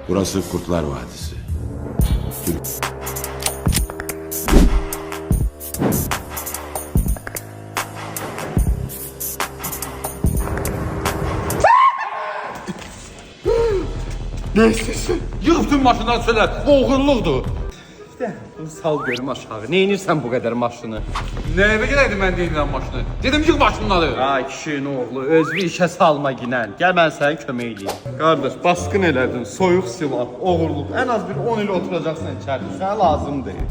Burası Kurtlar Vadisi. Ne istəsin? Yığ bütün maşınları söyle. Oğurluqdur. Sal görüm aşağı. Ne inirsən bu qədər maşını? Neyime geleydim ben deyilən maşını? Dedim yığ maşınları. Ay kişinin oğlu, özünü işə salma ginən. Gəl mən sənə kömək eləyim. Qardaş, basqın elədin, soyuq silah, oğurluq. Ən az bir 10 il oturacaqsan içəridə. Sənə lazım deyil.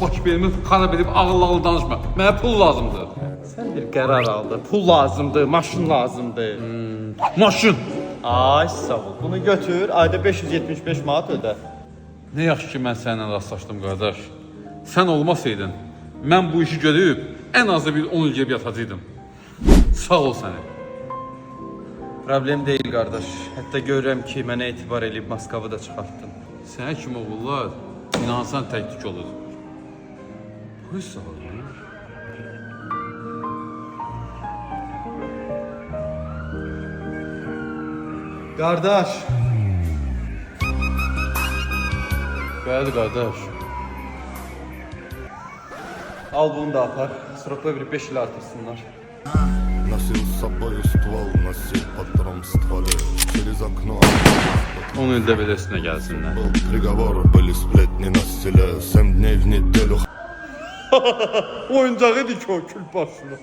Bak belimi kana bilib ağıl danışma. Mənə pul lazımdır. Sən bir qərar aldın. Pul lazımdır, maşın lazımdır. Maşın. Ay sağ ol. Bunu götür, ayda 575 manat ödə. Ne yaxşı ki mən səninlə rastlaşdım qardaş. Sən olmasaydın, mən bu işi görüb ən azı bir 10 il gəlib yatacaqdım. Sağ ol səni. Problem deyil qardaş. Hətta görürəm ki, mənə etibar eləyib Moskavı da çıxartdın. Sənə kimi oğullar inansan təklik olur. Hoş sağ ol. Qardaş, Bəli qardaş. al bunu da apar. Sırokla bir 5 il artırsınlar. Носил с собой ствол, носил патрон в стволе. Через окно 10 ildə belə üstünə gəlsinlər. был приговор, были сплетни на стеле. 7 дней в неделю. Oyuncağı dik o kül başına.